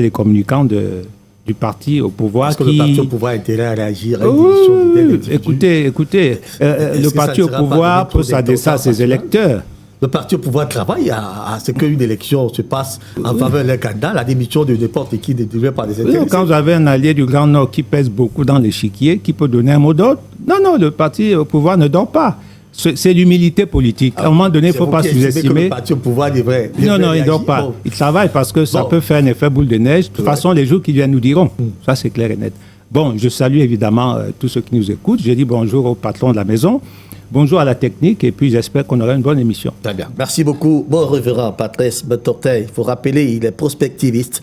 les communicants du parti au pouvoir. Est-ce que le parti au pouvoir a intérêt à réagir à une démission écoutez, le parti au pouvoir peut s'adresser à ses électeurs. Le parti au pouvoir travaille à ce qu'une élection se passe en faveur d'un candidat, la démission de n'importe qui déduit par les intéressés. Quand vous avez un allié du Grand Nord qui pèse beaucoup dans l'échiquier, qui peut donner un mot d'ordre, non, le parti au pouvoir ne dort pas. C'est l'humilité politique. À un moment donné, il ne faut pas sous-estimer. Le parti au pouvoir devrait non, il ne dort pas. Bon. Il travaille parce que ça peut faire un effet boule de neige. De toute façon, les jours qui viennent nous diront. Ça, c'est clair et net. Bon, je salue évidemment tous ceux qui nous écoutent. Je dis bonjour au patron de la maison. Bonjour à la technique et puis j'espère qu'on aura une bonne émission. Très bien. Merci beaucoup. Bon révérend Patrice Betorteil. Il faut rappeler, il est prospectiviste.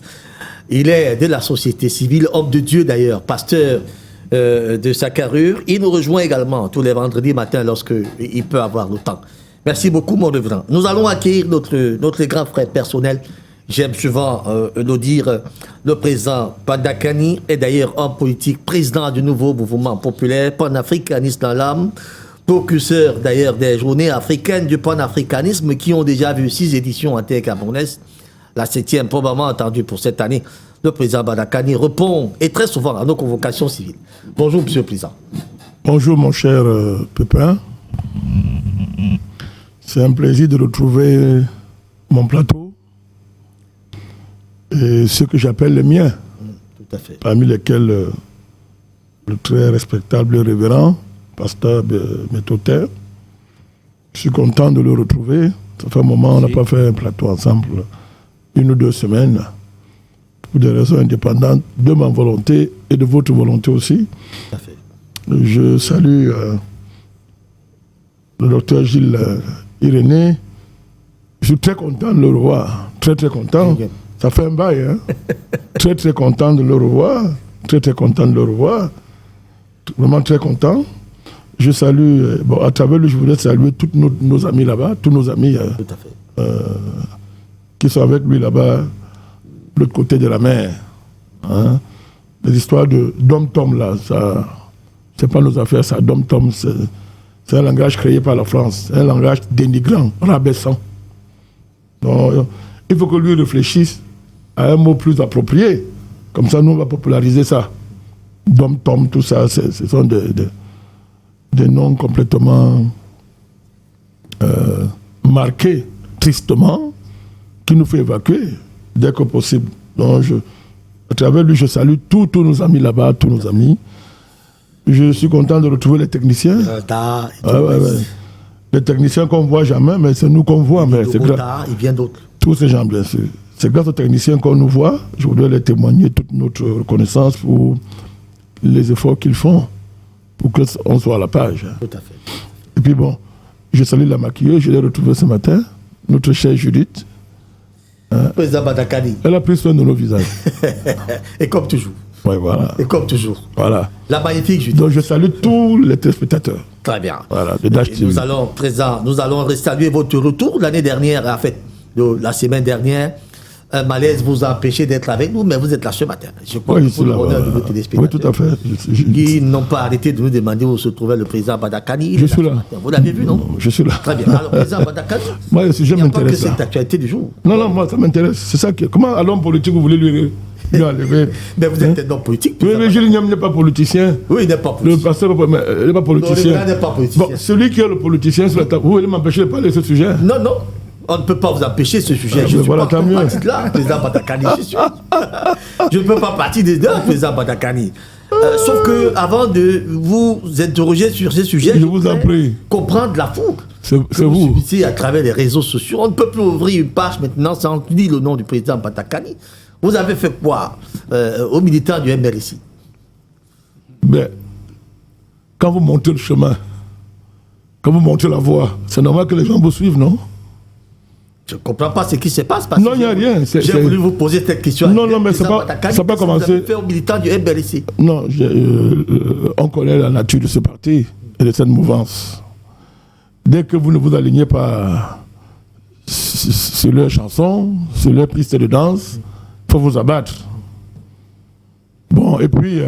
Il est de la société civile, homme de Dieu d'ailleurs, pasteur de sa carrure. Il nous rejoint également tous les vendredis matins lorsqu'il peut avoir le temps. Merci beaucoup, mon révérend. Nous allons accueillir notre grand frère personnel. J'aime souvent le dire, le président Badakani est d'ailleurs homme politique, président du nouveau mouvement populaire, panafricaniste dans l'âme, précurseur d'ailleurs des journées africaines du panafricanisme qui ont déjà vu 6 éditions en terre camerounaise. La 7e probablement attendue pour cette année. Le président Badakani répond et très souvent à nos convocations civiles. Bonjour, monsieur le président. Bonjour, mon cher Pépin. C'est un plaisir de retrouver mon plateau et ce que j'appelle les miens. Tout à fait. Parmi lesquels le très respectable révérend pasteur Betorteil. Je suis content de le retrouver. Ça fait un moment, on n'a pas fait un plateau ensemble, 1 ou 2 semaines, pour des raisons indépendantes de ma volonté et de votre volonté aussi. Tout à fait. Je salue le docteur Gilles Irénée. Je suis très content de le revoir. Très, très content. Ça fait un bail, hein. Très, très content de le revoir. Très, très content de le revoir. Vraiment très content. Je salue, à travers lui, je voudrais saluer tous nos amis là-bas, tous nos amis Tout à fait. Qui sont avec lui là-bas, de l'autre côté de la mer. Hein? Les histoires de Dom-Tom, là, ça, c'est pas nos affaires, ça. Dom-Tom, c'est un langage créé par la France, un langage dénigrant, rabaissant. Donc, il faut que lui réfléchisse à un mot plus approprié. Comme ça, nous, on va populariser ça. Dom-Tom, tout ça, ce sont des noms complètement marqués, tristement, qui nous fait évacuer dès que possible. Donc, à travers lui, je salue tous nos amis là-bas, tous nos amis. Je suis content de retrouver les techniciens. Les techniciens qu'on ne voit jamais, mais c'est nous qu'on voit. Mais c'est il vient d'autres. Tous ces gens, bien sûr. C'est grâce aux techniciens qu'on nous voit. Je voudrais les témoigner toute notre reconnaissance pour les efforts qu'ils font pour qu'on soit à la page. Tout à fait. Et puis bon, je salue la maquilleuse, je l'ai retrouvée ce matin, notre chère Judith. Président Badakani. Elle a pris soin de nos visages. Et comme toujours. Ouais, voilà. Et comme toujours. Voilà. La magnifique Judith. Donc je salue tous les téléspectateurs. Très bien. Voilà, de Dash TV. Nous allons saluer votre retour l'année dernière, en fait, la semaine dernière. Un malaise vous a empêché d'être avec nous, mais vous êtes là ce matin. Je crois que pour le bonheur de nos téléspectateurs. Oui, tout à fait. Qui n'ont pas arrêté de nous demander où se trouvait le président Badakani. Je suis là. Vous l'avez vu, non? Je suis là. Très bien. Alors, président Badakani, moi, le sujet m'intéresse. Il n'y a pas que cette actualité du jour. Non, moi, ça m'intéresse. C'est ça qui. Comment à l'homme politique vous voulez lui enlever? Mais vous êtes un homme politique. Oui, mais Gilles n'est pas politicien. Oui, il n'est pas politicien. Le pasteur n'est pas politicien. Non, il n'est pas politicien. Bon, celui qui est le politicien sur la table, vous voulez m'empêcher de parler de ce sujet? Non. On ne peut pas vous empêcher ce sujet. Je ne suis pas parti de là, président Badakani. Je ne peux pas partir de là, président Badakani. Sauf que avant de vous interroger sur ces sujets, je vous en prie. Comprendre la fougue. C'est vous. Subissez à travers les réseaux sociaux. On ne peut plus ouvrir une page maintenant sans dire le nom du président Badakani. Vous avez fait quoi aux militants du MRSI? Ben, quand vous montez le chemin, quand vous montez la voie, c'est normal que les gens vous suivent, non? Je ne comprends pas ce qui se passe. Non, il n'y a rien. J'ai voulu vous poser cette question. Non, mais ça n'a pas commencé. Vous avez fait aux militants du MRSI? Non, on connaît la nature de ce parti et de cette mouvance. Dès que vous ne vous alignez pas sur leurs chansons, sur leurs pistes de danse, il faut vous abattre. Bon, et puis,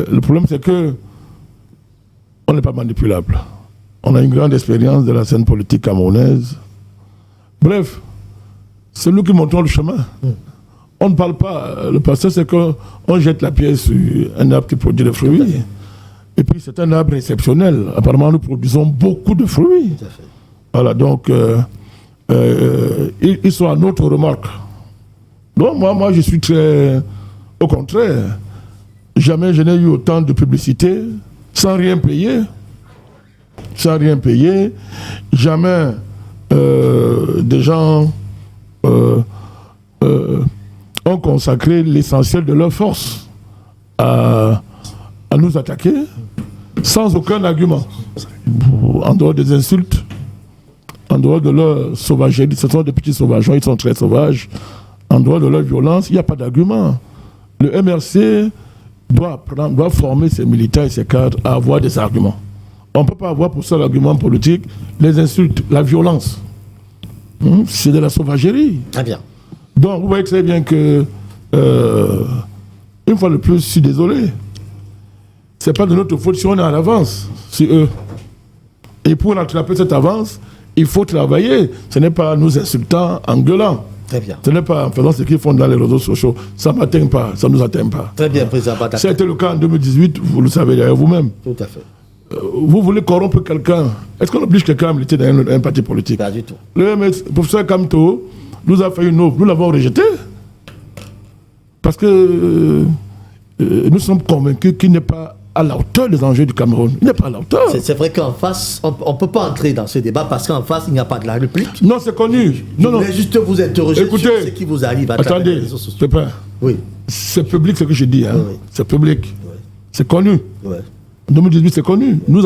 le problème, c'est que on n'est pas manipulable. On a une grande expérience de la scène politique camerounaise. Bref, c'est nous qui montrons le chemin. on ne parle pas. Le pasteur, c'est qu'on jette la pierre sur un arbre qui produit des fruits. Et puis, c'est un arbre exceptionnel. Apparemment, nous produisons beaucoup de fruits. Tout à fait. Voilà, donc, ils sont à notre remorque. Donc, moi, je suis très... Au contraire, jamais je n'ai eu autant de publicité sans rien payer. Sans rien payer. Jamais des gens ont consacré l'essentiel de leur force à nous attaquer sans aucun argument. En dehors des insultes, en dehors de leur sauvagerie, ce sont des petits sauvageons, ils sont très sauvages. En dehors de leur violence, il n'y a pas d'argument. Le MRC doit former ses militants et ses cadres à avoir des arguments. On ne peut pas avoir pour ça l'argument politique, les insultes, la violence. C'est de la sauvagerie. Très bien. Donc, vous voyez très bien que, une fois de plus, je suis désolé. Ce n'est pas de notre faute si on est en avance sur eux. Et pour rattraper cette avance, il faut travailler. Ce n'est pas en nous insultant, en gueulant. Très bien. Ce n'est pas en faisant ce qu'ils font dans les réseaux sociaux. Ça ne m'atteint pas, ça ne nous atteint pas. Très bien, président Badaka. Ça a été le cas en 2018, vous le savez d'ailleurs vous-même. Tout à fait. Vous voulez corrompre quelqu'un. Est-ce qu'on oblige quelqu'un à militer dans un parti politique? Pas du tout. Le professeur Kamto nous a fait une offre, nous l'avons rejeté. Parce que nous sommes convaincus qu'il n'est pas à la hauteur des enjeux du Cameroun. Il n'est pas à la hauteur. C'est vrai qu'en face, on ne peut pas entrer dans ce débat parce qu'en face, il n'y a pas de la réplique. Non, c'est connu. Je voulais juste vous interroger. Écoutez, sur ce qui vous arrive à travers les attendez, réseaux sociaux. c'est pas. Oui. C'est public ce que je dis. Hein. Oui. C'est public. Oui. C'est connu. Oui. En 2018, c'est connu. Nous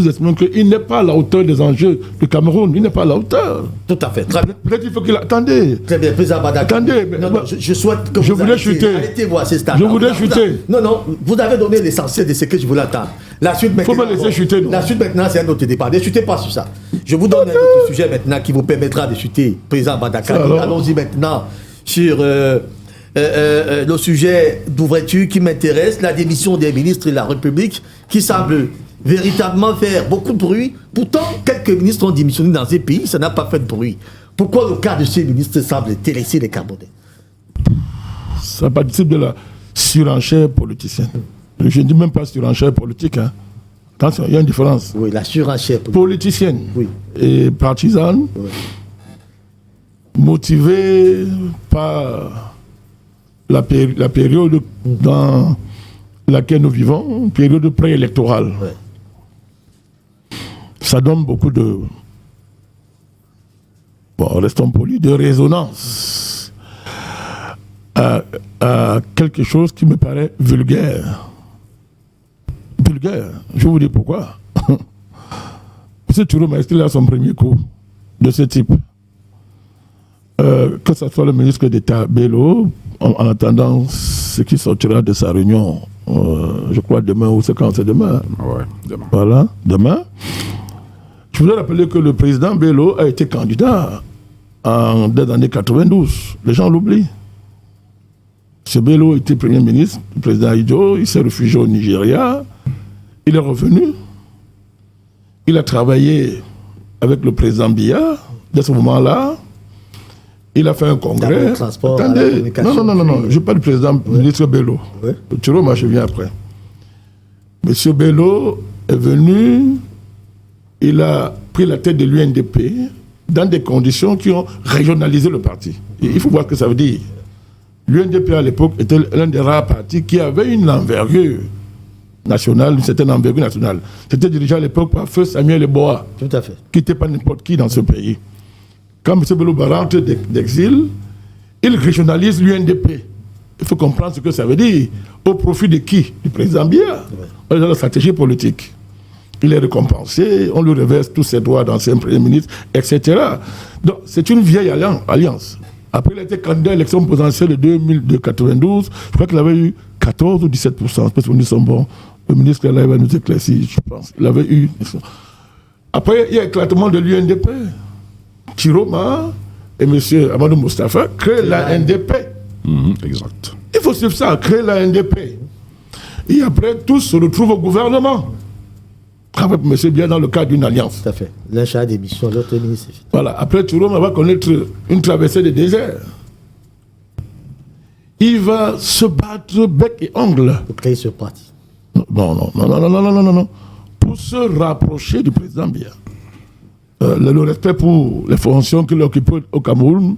estimons qu'il n'est pas à la hauteur des enjeux du Cameroun. Il n'est pas à la hauteur. Tout à fait. Très bien. Peut-être qu'il faut qu'il... Attendez. Très bien, président Badaka. Attendez. Non, non, je souhaite que je vous voulais chuter. Arrêtez-vous à ce stade. Je voulais chuter. Non, non, vous avez donné l'essentiel de ce que je voulais attendre. La suite maintenant... Faut me laisser chuter. La suite maintenant, c'est un autre débat. Ne chutez pas sur ça. Je vous donne un autre sujet maintenant qui vous permettra de chuter, président Badaka. Allons-y maintenant sur... le sujet d'ouverture qui m'intéresse, la démission des ministres de la République, qui semble véritablement faire beaucoup de bruit. Pourtant, quelques ministres ont démissionné dans ces pays, ça n'a pas fait de bruit. Pourquoi le cas de ces ministres semble intéresser les Camerounais? Ça participe de la surenchère politicienne. Je ne dis même pas surenchère politique. Hein. Attention, il y a une différence. Oui, la surenchère politicienne oui. Et partisane, oui. Motivée par la période dans laquelle nous vivons, une période préélectorale. Oui. Ça donne beaucoup de... Bon, restons polis, de résonance à quelque chose qui me paraît vulgaire. Vulgaire. Je vais vous dire pourquoi. M. Tourou Maestri a son premier coup de ce type. Que ce soit le ministre d'État Bello, en attendant ce qui sortira de sa réunion, je crois demain, ou c'est quand c'est demain. Ouais, demain. Voilà, demain. Je voudrais rappeler que le président Bello a été candidat dès les années 92. Les gens l'oublient. M. Bello était premier ministre, le président Idjo, il s'est réfugié au Nigeria. Il est revenu. Il a travaillé avec le président Biya. Dès ce moment-là, il a fait un congrès. Attendez, non, je parle du président ministre Bello. Oui. Thuro, moi je viens après. M. Bello est venu, il a pris la tête de l'UNDP dans des conditions qui ont régionalisé le parti. Et il faut voir ce que ça veut dire. L'UNDP à l'époque était l'un des rares partis qui avait une envergure nationale, une certaine envergure nationale. C'était dirigé à l'époque par Feu Samuel Eboa. Tout à fait. Qui n'était pas n'importe qui dans ce pays. Quand M. Bello rentre d'exil, il régionalise l'UNDP. Il faut comprendre ce que ça veut dire. Au profit de qui? Du président Biya. On est dans la stratégie politique. Il est récompensé, on lui reverse tous ses droits d'ancien Premier ministre, etc. Donc, c'est une vieille alliance. Après, il a été candidat à l'élection présidentielle de 92. Je crois qu'il avait eu 14 ou 17%. Je pense que nous sommes bons. Le ministre là, il va nous éclaircir, je pense. Il avait eu. Après, il y a éclatement de l'UNDP. Chiroma et M. Amadou Moustapha créent la NDP. Exact. Il faut suivre ça, créer la NDP. Et après, tous se retrouvent au gouvernement. Avec M. Biya dans le cadre d'une alliance. Tout à fait. L'un chargé des missions, l'autre ministre. Voilà. Après, Chiroma va connaître une traversée des déserts. il va se battre bec et ongle. Pour créer ce parti. Non. Pour se rapprocher du président Biya. Le respect pour les fonctions qu'il occupe au Cameroun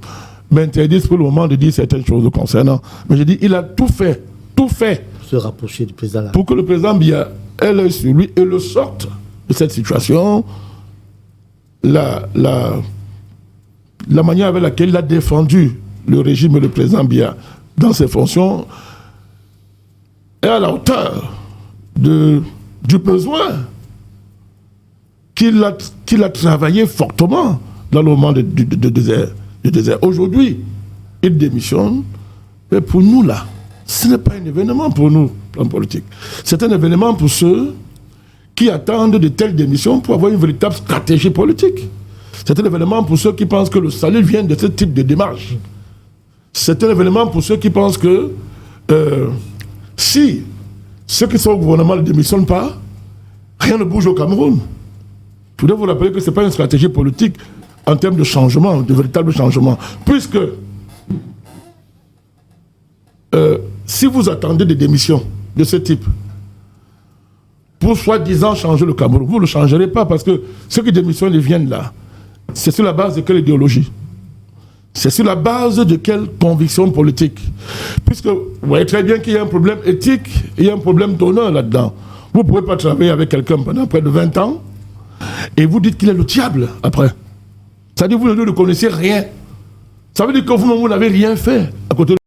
m'interdisent pour le moment de dire certaines choses le concernant. Mais je dis, il a tout fait. Pour se rapprocher du président là. Pour que le président Biya ait l'œil sur lui et le sorte de cette situation. La manière avec laquelle il a défendu le régime et le président Biya dans ses fonctions est à la hauteur du besoin qu'il a travaillé fortement dans le moment du désert. Aujourd'hui, il démissionne, mais pour nous là, ce n'est pas un événement pour nous, en politique. C'est un événement pour ceux qui attendent de telles démissions pour avoir une véritable stratégie politique. C'est un événement pour ceux qui pensent que le salut vient de ce type de démarche. C'est un événement pour ceux qui pensent que si ceux qui sont au gouvernement ne démissionnent pas, rien ne bouge au Cameroun. Je voudrais vous rappeler que ce n'est pas une stratégie politique en termes de changement, de véritable changement. Puisque si vous attendez des démissions de ce type, pour soi-disant changer le Cameroun, vous ne le changerez pas parce que ceux qui démissionnent, ils viennent là. C'est sur la base de quelle idéologie? C'est sur la base de quelle conviction politique? Puisque vous voyez très bien qu'il y a un problème éthique, il y a un problème d'honneur là-dedans. Vous ne pouvez pas travailler avec quelqu'un pendant près de 20 ans et vous dites qu'il est le diable après. C'est-à-dire que vous ne connaissez rien. Ça veut dire que vous n'avez rien fait à côté de